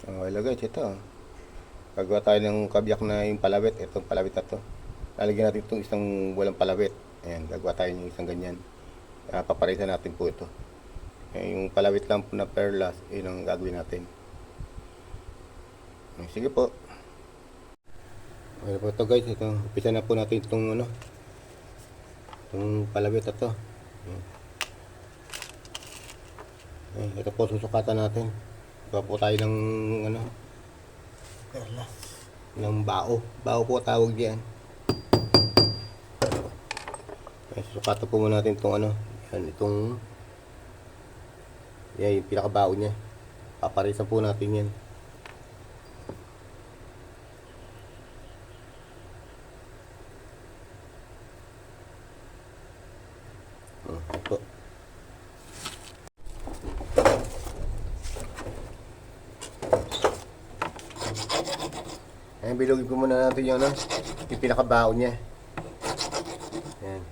Hello guys, ito. Gagawa tayo ng kabyak na yung palawit. Itong palawit na to. Lalagyan natin itong isang walang palawit. Ayan, gagawa tayo ng isang ganyan. Paparitan natin po ito. Yung palawit lang po na perlas, yun ang gagawin natin. Sige po. Okay po ito guys. Ito, umpisa na po natin itong itong palawit na to. Ito po susukatan natin. Gawa po tayo ng perlas. Ng bao. Bao po tawag diyan. Susukatan po muna natin itong yan, yung pinakabao niya. Paparisan po natin yan. Ito. Ayan, bilugin ko muna natin yung pinakabao niya. Ayan.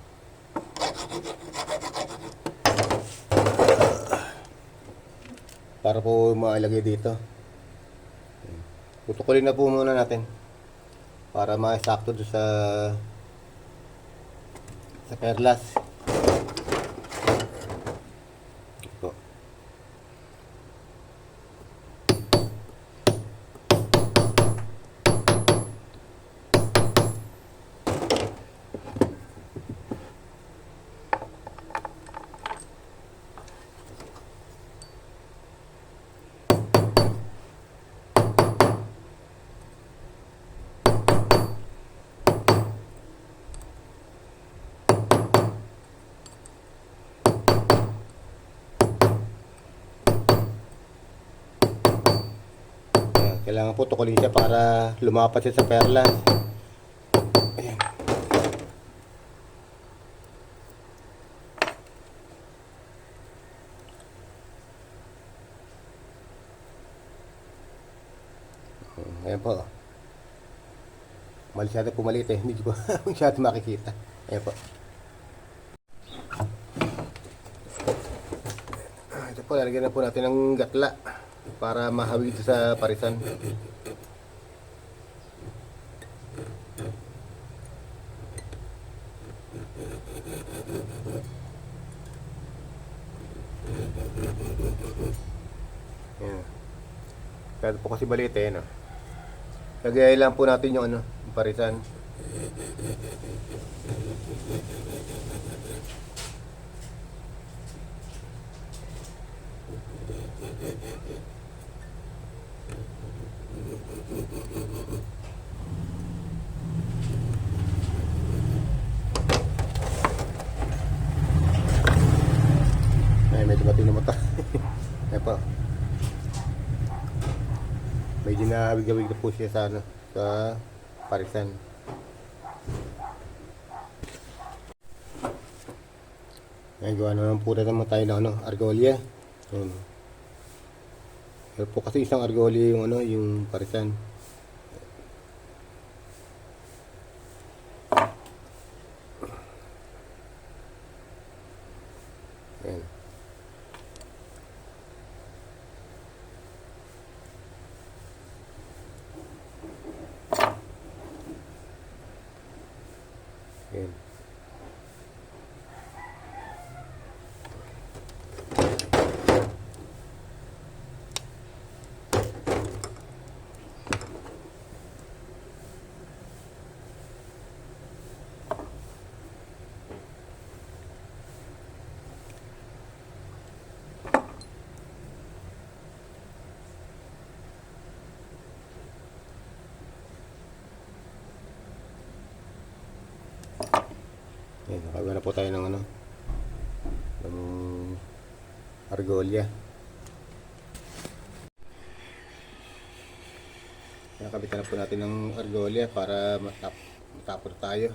Para po mailagay dito. Tutukulin na po muna natin. Para maisakto doon sa perlas. Ito. Kailangan po tukulin siya para lumapat siya sa perlas. Ayan. Ayan po. Masyado po maliit eh. Hindi ko masyado makikita. Ayan po. Ito po, lalagyan na po natin ng gatla para mahawig sa parisan. Ayan. Kaya po kasi balit eh, no? Lagay lang po natin yung yung parisan. Ay, medyo matino mo to. Ayan po. Medyo nawig-awig na po siya sa parisan. Ayan, gawa naman po naman tayo ng argolya. Ayan. Pero po kasi isang argolya yung yung parisan. Ayan. Ayan. Ayan, nakagawa na po tayo ng ng argolya. Nakabitan na po natin ng argolya para matapos tayo.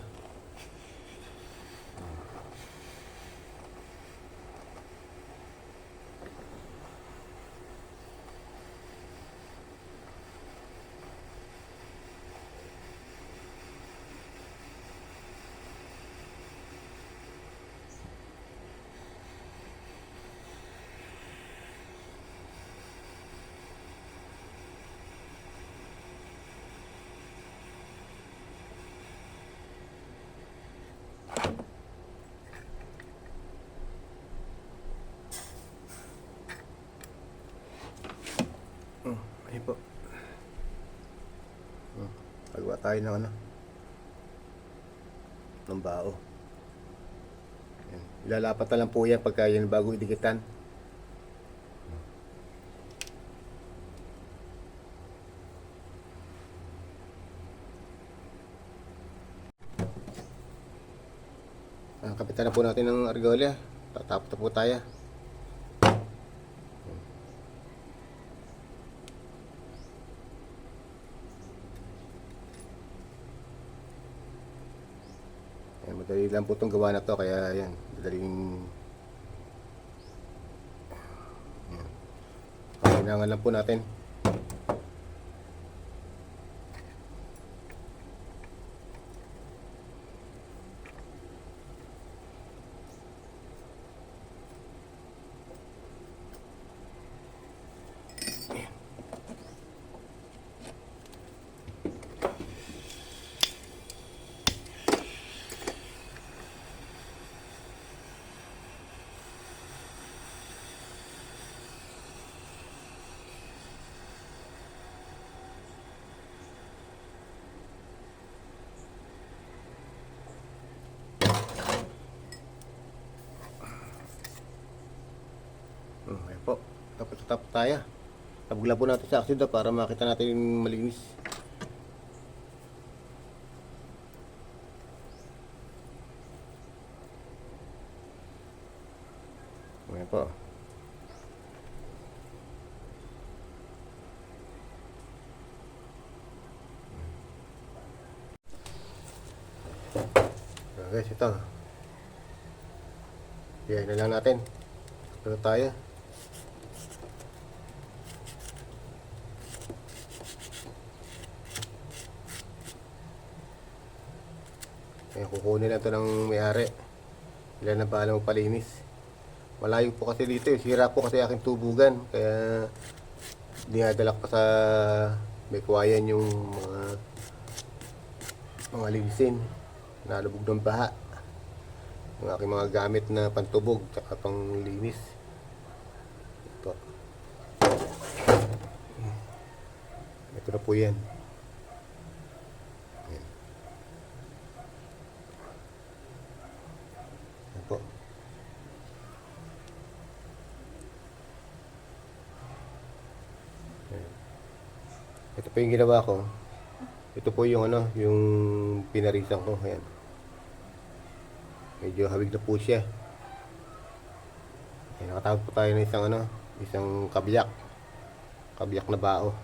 tayo ng ano, ng bao. Ayan. Ilalapat na lang po yan pagka yan bago idikitan. Kapitan na po natin ng argolla. Tatapos na po tayo. Ayan, madali lang po itong gawa na to, kaya yan, madaling kailangan lang po natin. Ayan po. Tapos tayo. Tabugla po natin sa aksida para makita natin yung malinis. Ayan po. Guys, ito. Yan na lang natin. Ito tayo. Ayan, kukunin na ito ng may-ari. Ilan na bahala mo palinis. Malayo po kasi dito eh. Sira po kasi aking tubugan. Kaya dinadala pa sa may kuwayan yung mga linisin. Nalubog ng baha. Yung aking mga gamit na pantubog at panglinis. Ito. Ito na po yan. Ayan. Ayan po. Ayan. Ito po yung ginawa ko. Ito po yung ano, yung pinarisan ko. Ayan. Medyo hawig na po siya. Ayan, nakatawag po tayo ng isang ano, isang kabiyak. Kabiyak na bao.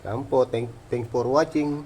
Ayan po, thanks for watching.